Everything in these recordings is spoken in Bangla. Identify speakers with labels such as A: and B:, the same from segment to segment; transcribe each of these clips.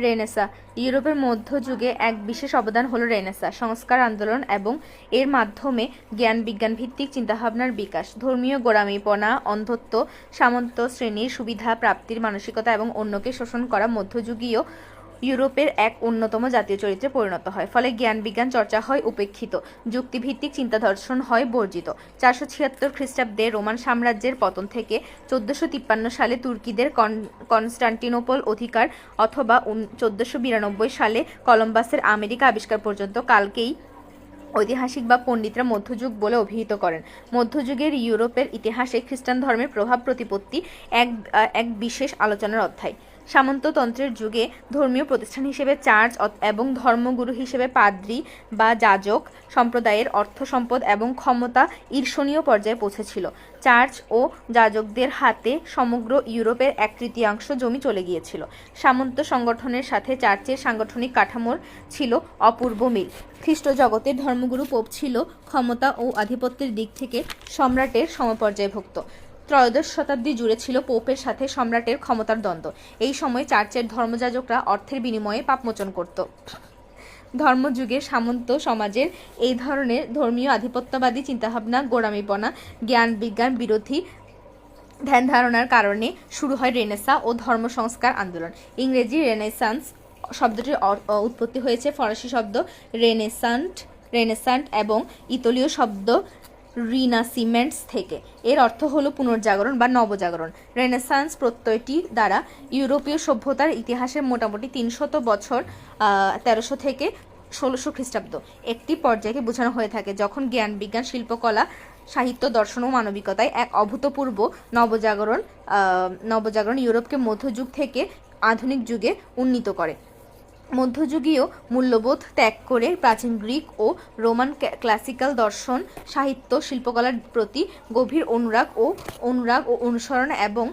A: রেনেসাঁ ইউরোপের মধ্যযুগে এক বিশেষ অবদান হলো রেনেসাঁ সংস্কার আন্দোলন এবং এর মাধ্যমে জ্ঞান বিজ্ঞান ভিত্তিক চিন্তাভাবনার বিকাশ। ধর্মীয় গোঁড়ামিপনা, অন্ধত্ব, সামন্ত শ্রেণীর সুবিধা প্রাপ্তির মানসিকতা এবং অন্যকে শোষণ করা মধ্যযুগীয় ইউরোপের এক অন্যতম জাতীয় চরিত্রে পরিণত হয়। ফলে জ্ঞান বিজ্ঞান চর্চা হয় উপেক্ষিত, যুক্তিভিত্তিক চিন্তা দর্শন হয় বর্জিত। 476 খ্রিস্টাব্দে রোমান সাম্রাজ্যের পতন থেকে 1453 সালে তুর্কিদের কনস্টান্টিনোপল অধিকার অথবা 1492 সালে কলম্বাসের আমেরিকা আবিষ্কার পর্যন্ত কালকেই ঐতিহাসিক বা পণ্ডিতরা মধ্যযুগ বলে অভিহিত করেন। মধ্যযুগের ইউরোপের ইতিহাসে খ্রিস্টান ধর্মের প্রভাব প্রতিপত্তি এক বিশেষ আলোচনার অধ্যায়। সামন্ততন্ত্রের যুগে ধর্মীয় প্রতিষ্ঠান হিসেবে চার্চ এবং ধর্মগুরু হিসেবে পাদ্রী বা যাজক সম্প্রদায়ের অর্থ সম্পদ এবং ক্ষমতা ঈর্ষণীয় পর্যায়ে পৌঁছেছিল। চার্চ ও যাজকদের হাতে সমগ্র ইউরোপের 1/3 জমি চলে গিয়েছিল। সামন্ত সংগঠনের সাথে চার্চের সাংগঠনিক কাঠামোর ছিল অপূর্ব মিল। খ্রিস্ট জগতের ধর্মগুরু পোপ ছিল ক্ষমতা ও আধিপত্যের দিক থেকে সম্রাটের সমপর্যায়ভুক্ত। ত্রয়োদশ শতাব্দী জুড়ে ছিল পোপের সাথে সম্রাটের ক্ষমতার দ্বন্দ্ব। এই সময় চার্চের ধর্মযাজকরা অর্থের বিনিময়ে পাপমোচন করত। ধর্মযুগের সামন্ত সমাজের এই ধরনের ধর্মীয় আধিপত্যবাদী চিন্তাভাবনা, গোঁড়ামিপনা, জ্ঞান বিজ্ঞান বিরোধী ধ্যান ধারণার কারণে শুরু হয় রেনেসাঁ ও ধর্ম সংস্কার আন্দোলন। ইংরেজি রেনেসান্স শব্দটির উৎপত্তি হয়েছে ফরাসি শব্দ রেনেসান্ট এবং ইতালীয় শব্দ রিনাসিমেন্টস থেকে। এর অর্থ হলো পুনর্জাগরণ বা নবজাগরণ। রেনেসান্স প্রত্যয়টি দ্বারা ইউরোপীয় সভ্যতার ইতিহাসের মোটামুটি 300 বছর 1300 থেকে 1600 খ্রিস্টাব্দ একটি পর্যায়কে বোঝানো হয়ে থাকে, যখন জ্ঞান বিজ্ঞান শিল্পকলা সাহিত্য দর্শন ও মানবিকতায় এক অভূতপূর্ব নবজাগরণ ইউরোপকে মধ্যযুগ থেকে আধুনিক যুগে উন্নীত করে। মধ্যযুগীয় মূল্যবোধ ত্যাগ করে প্রাচীন গ্রিক ও রোমান ক্লাসিক্যাল দর্শন সাহিত্য শিল্পকলার প্রতি গভীর অনুরাগ ও অনুসরণ এবং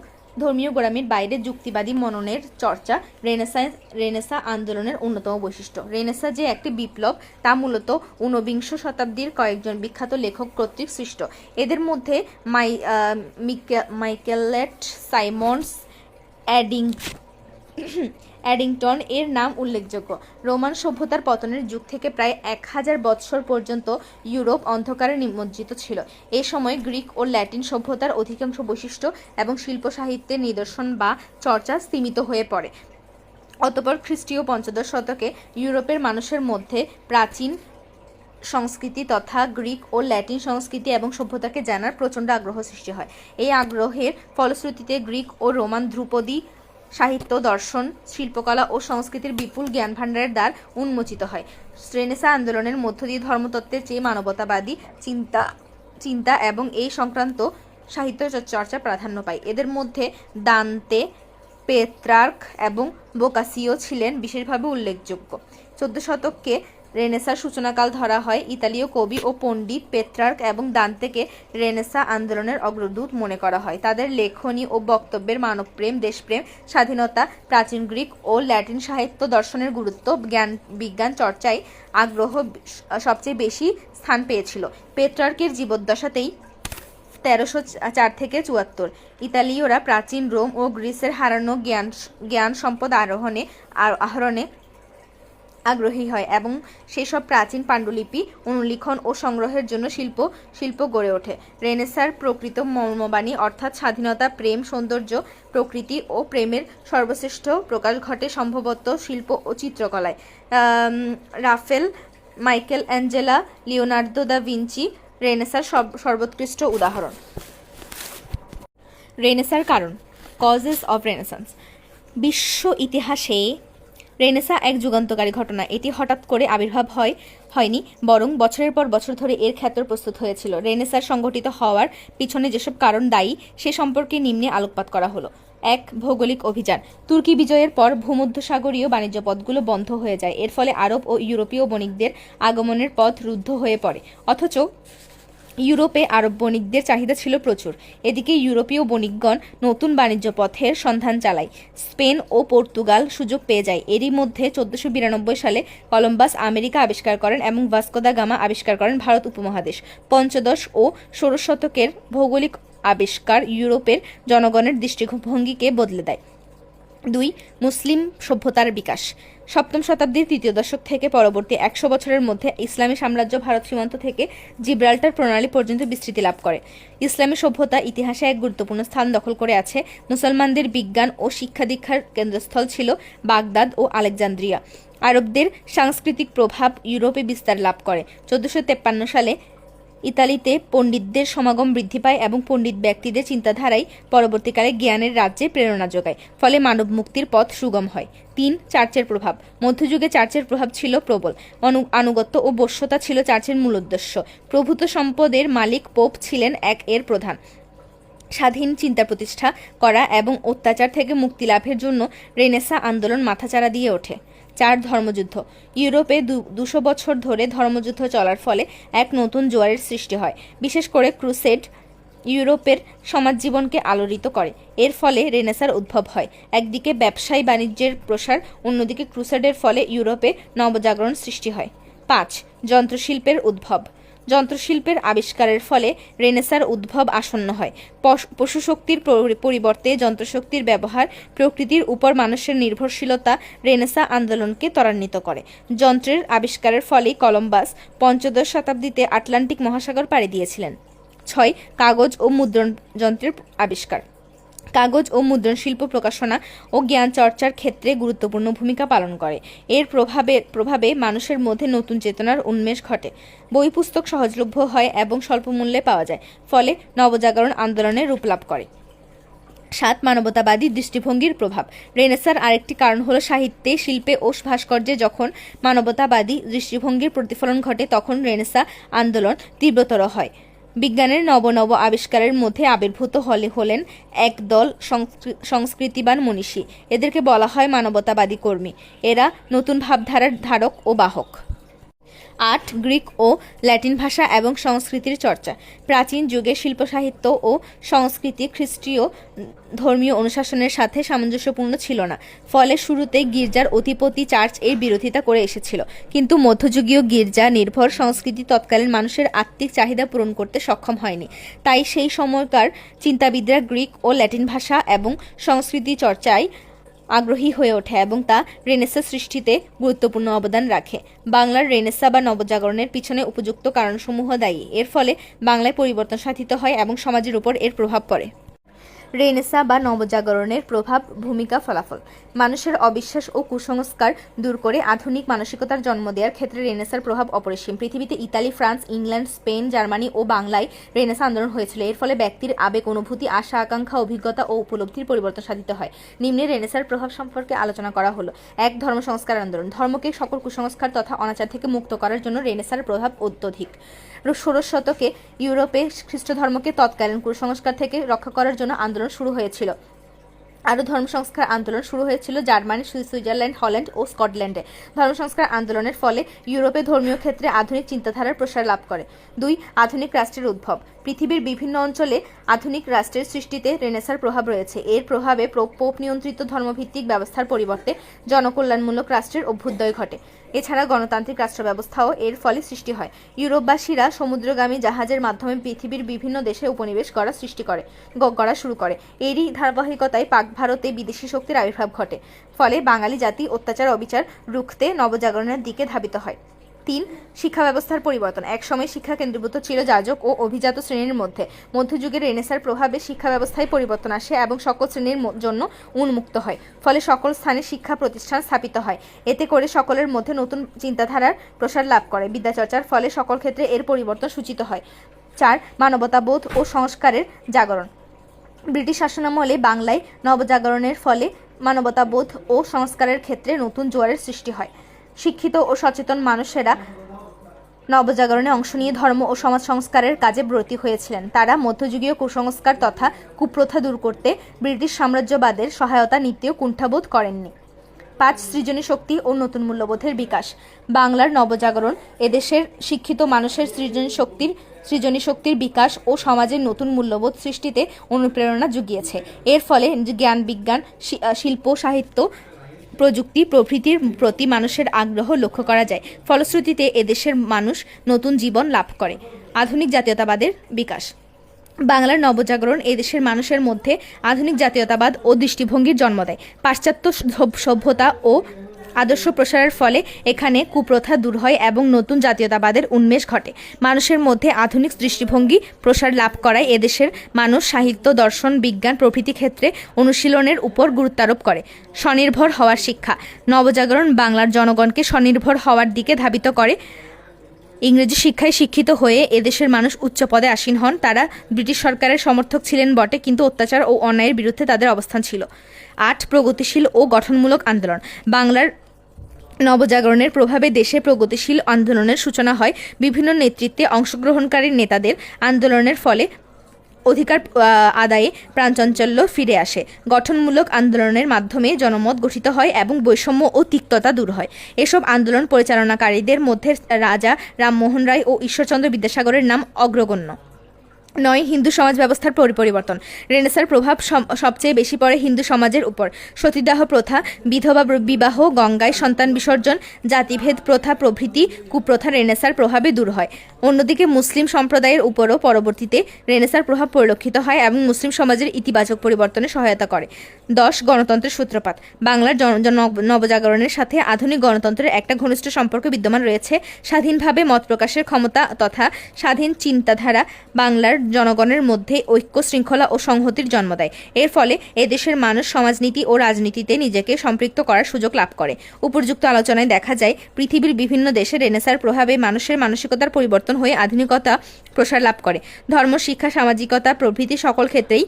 A: ধর্মীয় গোঁড়ামির বাইরে যুক্তিবাদী মননের চর্চা রেনেসাঁ আন্দোলনের অন্যতম বৈশিষ্ট্য। রেনেসাঁ যে একটি বিপ্লব তা মূলত ঊনবিংশ শতাব্দীর কয়েকজন বিখ্যাত লেখক কর্তৃক সৃষ্ট। এদের মধ্যে মাইকেলেট সাইমন্স অ্যাডিংটন এর নাম উল্লেখযোগ্য। রোমান সভ্যতার পতনের যুগ থেকে প্রায় 1000 বৎসর পর্যন্ত ইউরোপ অন্ধকারে নিমজ্জিত ছিল। এ সময় গ্রিক ও ল্যাটিন সভ্যতার অধিকাংশ বৈশিষ্ট্য এবং শিল্প সাহিত্যের নিদর্শন বা চর্চা স্তিমিত হয়ে পড়ে। অতঃপর খ্রিস্টীয় 15 শতকে ইউরোপের মানুষের মধ্যে প্রাচীন সংস্কৃতি তথা গ্রিক ও ল্যাটিন সংস্কৃতি এবং সভ্যতাকে জানার প্রচণ্ড আগ্রহ সৃষ্টি হয়। এই আগ্রহের ফলশ্রুতিতে গ্রিক ও রোমান ধ্রুপদী সাহিত্য দর্শন শিল্পকলা ও সংস্কৃতির বিপুল জ্ঞানভাণ্ডারের দ্বার উন্মোচিত হয়। রেনেসাঁ আন্দোলনের মধ্য দিয়ে ধর্মতত্ত্বের চেয়ে মানবতাবাদী চিন্তা এবং এই সংক্রান্ত সাহিত্য চর্চা প্রাধান্য পায়। এদের মধ্যে দান্তে, পেত্রার্ক এবং বোকাসিও ছিলেন বিশেষভাবে উল্লেখযোগ্য। 14 শতককে রেনেসাঁর সূচনাকাল ধরা হয়। ইতালীয় কবি ও পণ্ডিত পেত্রার্ক এবং দান্তেকে রেনেসাঁ আন্দোলনের অগ্রদূত মনে করা হয়। তাদের লেখনী ও বক্তব্যের মানবপ্রেম, দেশপ্রেম, স্বাধীনতা, প্রাচীন গ্রিক ও ল্যাটিন সাহিত্য দর্শনের গুরুত্ব, জ্ঞান বিজ্ঞান চর্চায় আগ্রহ সবচেয়ে বেশি স্থান পেয়েছিল। পেত্রার্কের জীবদ্দশাতেই 1304 থেকে 74 ইতালীয়রা প্রাচীন রোম ও গ্রিসের হারানো জ্ঞান সম্পদ আহরণে আগ্রহী হয় এবং সেসব প্রাচীন পাণ্ডুলিপি অনুলিখন ও সংগ্রহের জন্য শিল্প গড়ে ওঠে। রেনেসাঁর প্রকৃত মর্মবাণী অর্থাৎ স্বাধীনতা, প্রেম, সৌন্দর্য, প্রকৃতি ও প্রেমের সর্বশ্রেষ্ঠ প্রকাশ ঘটে সম্ভবত শিল্প ও চিত্রকলায়। Raphael, Michelangelo, Leonardo da Vinci রেনেসাঁর সর্বোৎকৃষ্ট উদাহরণ। রেনেসাঁর কারণ, কজেস অফ রেনেসান্স। বিশ্ব ইতিহাসে রেনেসাঁ এক যুগান্তকারী ঘটনা। এটি হঠাৎ করে আবির্ভাব হয়নি, বরং বছরের পর বছর ধরে এর ক্ষেত্র প্রস্তুত হয়েছিল। রেনেসাঁ সংঘটিত হওয়ার পিছনে যেসব কারণ দায়ী সে সম্পর্কে নিম্নে আলোকপাত করা হলো। 1. ভৌগোলিক অভিযান। তুর্কি বিজয়ের পর ভূমধ্যসাগরীয় বাণিজ্য পথগুলো বন্ধ হয়ে যায়। এর ফলে আরব ও ইউরোপীয় বণিকদের আগমনের পথ রুদ্ধ হয়ে পড়ে। অথচ ইউরোপে আরব বণিকদের চাহিদা ছিল প্রচুর। এদিকে ইউরোপীয় বণিকগণ নতুন বাণিজ্য পথের সন্ধান চালায়। স্পেন ও পর্তুগাল সুযোগ পেয়ে যায়। এরই মধ্যে 1492 সালে কলম্বাস আমেরিকা আবিষ্কার করেন এবং ভাস্কো দা গামা আবিষ্কার করেন ভারত উপমহাদেশ। পঞ্চদশ ও ষোড়শ শতকের ভৌগোলিক আবিষ্কার ইউরোপের জনগণের দৃষ্টিভঙ্গিকে বদলে দেয়। 2. মুসলিম সভ্যতার বিকাশ। সপ্তম শতাব্দীর তৃতীয় দশক থেকে পরবর্তী 100 বছরের মধ্যে ইসলামী সাম্রাজ্য ভারত সীমান্ত থেকে জিব্রাল্টার প্রণালী পর্যন্ত বিস্তৃতি লাভ করে। ইসলামী সভ্যতা ইতিহাসে এক গুরুত্বপূর্ণ স্থান দখল করে আছে। মুসলমানদের বিজ্ঞান ও শিক্ষা দীক্ষার কেন্দ্রস্থল ছিল বাগদাদ ও আলেকজান্দ্রিয়া। আরবদের সাংস্কৃতিক প্রভাব ইউরোপে বিস্তার লাভ করে। 1453 সালে ইতালিতে পণ্ডিতদের সমাগম বৃদ্ধি পায় এবং পণ্ডিত ব্যক্তিদের চিন্তাধারাই পরবর্তীকালে জ্ঞানের রাজ্যে প্রেরণা যোগায়, ফলে মানব মুক্তির পথ সুগম হয়। 3. চার্চের প্রভাব। মধ্যযুগে চার্চের প্রভাব ছিল প্রবল। আনুগত্য ও বশ্যতা ছিল চার্চের মূল উদ্দেশ্য। প্রভূত সম্পদের মালিক পোপ ছিলেন এর প্রধান। স্বাধীন চিন্তা প্রতিষ্ঠা করা এবং অত্যাচার থেকে মুক্তি লাভের জন্য রেনেসাঁ আন্দোলন মাথাচাড়া দিয়ে ওঠে। 4. ধর্মযুদ্ধ। ইউরোপে 200 বছর ধরে ধর্মযুদ্ধ চলার ফলে এক নতুন জোয়ারের সৃষ্টি হয়। বিশেষ করে ক্রুসেড ইউরোপের সমাজ জীবনকে আলোড়িত করে। এর ফলে রেনেসাঁর উদ্ভব হয়। একদিকে ব্যবসায়ী বাণিজ্যের প্রসার, অন্যদিকে ক্রুসেডের ফলে ইউরোপে নবজাগরণ সৃষ্টি হয়। 5. যন্ত্রশিল্পের উদ্ভব। যন্ত্রশিল্পের আবিষ্কারের ফলে রেনেসাঁর উদ্ভব আসন্ন হয়। পশুশক্তির পরিবর্তে যন্ত্রশক্তির ব্যবহার, প্রকৃতির উপর মানুষের নির্ভরশীলতা রেনেসাঁ আন্দোলনকে ত্বরান্বিত করে। যন্ত্রের আবিষ্কারের ফলেই কলম্বাস পঞ্চদশ শতাব্দীতে আটলান্টিক মহাসাগর পাড়ি দিয়েছিলেন। 6. কাগজ ও মুদ্রণ যন্ত্রের আবিষ্কার। কাগজ ও মুদ্রণ শিল্প প্রকাশনা ও জ্ঞান চর্চার ক্ষেত্রে গুরুত্বপূর্ণ ভূমিকা পালন করে। এর প্রভাবে মানুষের মধ্যে নতুন চেতনার উন্মেষ ঘটে। বই পুস্তক সহজলভ্য হয় এবং স্বল্প মূল্যে পাওয়া যায়, ফলে নবজাগরণ আন্দোলনের রূপ লাভ করে। 7. মানবতাবাদী দৃষ্টিভঙ্গির প্রভাব। রেনেসাঁর আরেকটি কারণ হলো সাহিত্যে, শিল্পে ও ভাস্কর্যে যখন মানবতাবাদী দৃষ্টিভঙ্গির প্রতিফলন ঘটে তখন রেনেসাঁ আন্দোলন তীব্রতর হয়। বিজ্ঞানের নব নব আবিষ্কারের মধ্যে আবির্ভূত হলেন একদল সংস্কৃতিবান মনীষী। এদেরকে বলা হয় মানবতাবাদী কর্মী। এরা নতুন ভাবধারার ধারক ও বাহক। 8. গ্রিক ও ল্যাটিন ভাষা এবং সংস্কৃতির চর্চা। প্রাচীন যুগে শিল্প সাহিত্য ও সংস্কৃতি খ্রিস্টীয় ধর্মীয় অনুশাসনের সাথে সামঞ্জস্যপূর্ণ ছিল না, ফলে শুরুতে গির্জার অধিপতি চার্চ এর বিরোধিতা করে এসেছিল। কিন্তু মধ্যযুগীয় গির্জা নির্ভর সংস্কৃতি তৎকালীন মানুষের আত্মিক চাহিদা পূরণ করতে সক্ষম হয়নি। তাই সেই সময়কার চিন্তাবিদরা গ্রিক ও ল্যাটিন ভাষা এবং সংস্কৃতি চর্চায় আগ্রহী হয়ে ওঠে এবং তা রেনেসাঁ সৃষ্টিতে গুরুত্বপূর্ণ অবদান রাখে। বাংলার রেনেসাঁ বা নবজাগরণের পিছনে উপযুক্ত কারণসমূহ দায়ী। এর ফলে বাংলায় পরিবর্তন সাধিত হয় এবং সমাজের উপর এর প্রভাব পড়ে। রেনেসাঁ বা নবজাগরণের প্রভাব, ভূমিকা, ফলাফল। মানুষের অবিশ্বাস ও কুসংস্কার দূর করে আধুনিক মানসিকতার জন্ম দেওয়ার ক্ষেত্রে রেনেসাঁর প্রভাব অপরিসীম। পৃথিবীতে Italy, France, England, Spain, Germany ও বাংলায় রেনেসাঁ আন্দোলন হয়েছিল। এর ফলে ব্যক্তির আবেগ, অনুভূতি, আশা, আকাঙ্ক্ষা, অভিজ্ঞতা ও উপলব্ধির পরিবর্তন সাধিত হয়। নিম্নে রেনেসাঁর প্রভাব সম্পর্কে আলোচনা করা হলো। 1. ধর্ম সংস্কার আন্দোলন। ধর্মকে সকল কুসংস্কার তথা অনাচার থেকে মুক্ত করার জন্য রেনেসাঁর প্রভাব অত্যধিক। 16 শতকে ইউরোপে খ্রিস্ট ধর্মকে তৎকালীন কুসংস্কার থেকে রক্ষা করার জন্য আন্দোলন শুরু হয়েছিল। আরও ধর্ম সংস্কার আন্দোলন শুরু হয়েছিল জার্মানি, সুইজারল্যান্ড, হল্যান্ড ও স্কটল্যান্ডে। ধর্ম সংস্কার আন্দোলনের ফলে ইউরোপে ধর্মীয় ক্ষেত্রে আধুনিক চিন্তাধারার প্রসার লাভ করে। 2. আধুনিক রাষ্ট্রের উদ্ভব। পৃথিবীর বিভিন্ন অঞ্চলে আধুনিক রাষ্ট্রের সৃষ্টিতে রেনেসাঁর প্রভাব রয়েছে। এর প্রভাবে পোপ নিয়ন্ত্রিত ধর্মভিত্তিক ব্যবস্থার পরিবর্তে জনকল্যাণমূলক রাষ্ট্রের অভ্যুদয় ঘটে। এছাড়া গণতান্ত্রিক রাষ্ট্র ব্যবস্থাও এর ফলে সৃষ্টি হয়। ইউরোপবাসীরা সমুদ্রগামী জাহাজের মাধ্যমে পৃথিবীর বিভিন্ন দেশে উপনিবেশ করা শুরু করে। এরই ধারাবাহিকতায় পাক ভারতে বিদেশি শক্তির আবির্ভাব ঘটে। ফলে বাঙালি জাতি অত্যাচার অবিচার রুখতে নবজাগরণের দিকে ধাবিত হয়। 3. শিক্ষা ব্যবস্থার পরিবর্তন। একসময় শিক্ষা কেন্দ্রীভূত ছিল যাজক ও অভিজাত শ্রেণীর মধ্যে। মধ্যযুগে রেনেসাঁর প্রভাবে শিক্ষা ব্যবস্থায় পরিবর্তন আসে এবং সকল শ্রেণীর জন্য উন্মুক্ত হয়। ফলে সকল স্থানে শিক্ষা প্রতিষ্ঠান স্থাপিত হয়। এতে করে সকলের মধ্যে নতুন চিন্তাধারার প্রসার লাভ করে। বিদ্যাচর্চার ফলে সকল ক্ষেত্রে এর পরিবর্তন সূচিত হয়। 4. মানবতাবোধ ও সংস্কারের জাগরণ। ব্রিটিশ শাসনামলে বাংলায় নবজাগরণের ফলে মানবতাবোধ ও সংস্কারের ক্ষেত্রে নতুন জোয়ারের সৃষ্টি হয়। শিক্ষিত ও সচেতন মানুষেরা নবজাগরণে অংশ নিয়ে ধর্ম ও সমাজ সংস্কারের কাজে ব্রতী হয়েছিলেন। তারা মধ্যযুগীয় কুসংস্কার তথা কুপ্রথা দূর করতে ব্রিটিশ সাম্রাজ্যবাদের সহায়তা নিতেও কুণ্ঠাবোধ করেননি। 5. সৃজনী শক্তি ও নতুন মূল্যবোধের বিকাশ। বাংলার নবজাগরণ এদেশের শিক্ষিত মানুষের সৃজনী শক্তির বিকাশ ও সমাজের নতুন মূল্যবোধ সৃষ্টিতে অনুপ্রেরণা জুগিয়েছে। এর ফলে জ্ঞান, বিজ্ঞান, শিল্প, সাহিত্য, প্রযুক্তি প্রভৃতির প্রতি মানুষের আগ্রহ লক্ষ্য করা যায়। ফলশ্রুতিতে এদেশের মানুষ নতুন জীবন লাভ করে। আধুনিক জাতীয়তাবাদের বিকাশ। বাংলার নবজাগরণ এদেশের মানুষের মধ্যে আধুনিক জাতীয়তাবাদ ও দৃষ্টিভঙ্গির জন্ম দেয়। পাশ্চাত্য সভ্যতা ও আদর্শ প্রসারের ফলে এখানে কুপ্রথা দূর হয় এবং নতুন জাতীয়তাবাদের উন্মেষ ঘটে। মানুষের মধ্যে আধুনিক দৃষ্টিভঙ্গি প্রসার লাভ করায় এদেশের মানুষ সাহিত্য, দর্শন, বিজ্ঞান প্রভৃতি ক্ষেত্রে অনুশীলনের উপর গুরুত্ব আরোপ করে। স্বনির্ভর হওয়ার শিক্ষা। নবজাগরণ বাংলার জনগণকে স্বনির্ভর হওয়ার দিকে ধাবিত করে। ইংরেজি শিক্ষায় শিক্ষিত হয়ে এদেশের মানুষ উচ্চ পদে আসীন হন। তারা ব্রিটিশ সরকারের সমর্থক ছিলেন বটে, কিন্তু অত্যাচার ও অন্যায়ের বিরুদ্ধে তাদের অবস্থান ছিল। 8. প্রগতিশীল ও গঠনমূলক আন্দোলন। বাংলার নবজাগরণের প্রভাবে দেশে প্রগতিশীল আন্দোলনের সূচনা হয়। বিভিন্ন নেতৃত্বে অংশগ্রহণকারী নেতাদের আন্দোলনের ফলে অধিকার আদায়ে প্রাণচাঞ্চল্য ফিরে আসে। গঠনমূলক আন্দোলনের মাধ্যমে জনমত গঠিত হয় এবং বৈষম্য ও তিক্ততা দূর হয়। এসব আন্দোলন পরিচালনাকারীদের মধ্যে রাজা রামমোহন রায় ও ঈশ্বরচন্দ্র বিদ্যাসাগরের নাম অগ্রগণ্য। 9. হিন্দু সমাজ ব্যবস্থার পরিবর্তন। রেনেসাঁর প্রভাব সবচেয়ে বেশি পড়ে হিন্দু সমাজের উপর। সতীদাহ প্রথা, বিধবা বিবাহ, গঙ্গায় সন্তান বিসর্জন, জাতিভেদ প্রথা প্রভৃতি কুপ্রথা রেনেসাঁর প্রভাবে দূর হয়। অন্যদিকে মুসলিম সম্প্রদায়ের উপরও পরবর্তীতে রেনেসাঁর প্রভাব পরিলক্ষিত হয় এবং মুসলিম সমাজের ইতিবাচক পরিবর্তনে সহায়তা করে। 10. গণতন্ত্রের সূত্রপাত। বাংলার নবজাগরণের সাথে আধুনিক গণতন্ত্রের একটা ঘনিষ্ঠ সম্পর্ক বিদ্যমান রয়েছে। স্বাধীনভাবে মত প্রকাশের ক্ষমতা তথা স্বাধীন চিন্তাধারা বাংলার জনগণের মধ্যে ঐক্য, শৃঙ্খলা ও সংহতির জন্ম দেয়। এর ফলে এদেশের মানুষ সমাজনীতি ও রাজনীতিতে নিজেকে সম্পৃক্ত করার সুযোগ লাভ করে। উপর্যুক্ত আলোচনায় দেখা যায় পৃথিবীর বিভিন্ন দেশে রেনেসাঁর প্রভাবে মানুষের মানসিকতার পরিবর্তন হয়ে আধুনিকতা প্রসার লাভ করে। ধর্ম, শিক্ষা, সামাজিকতা প্রভৃতি সকল ক্ষেত্রেই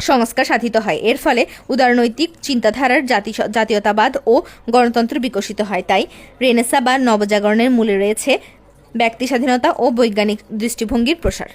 A: সংস্কার সাধিত হয়। এর ফলে উদারনৈতিক চিন্তাধারার জাতীয়তাবাদ ও গণতন্ত্র বিকশিত হয়। তাই রেনেসাঁ বা নবজাগরণের মূলে রয়েছে ব্যক্তি স্বাধীনতা ও বৈজ্ঞানিক দৃষ্টিভঙ্গির প্রসার।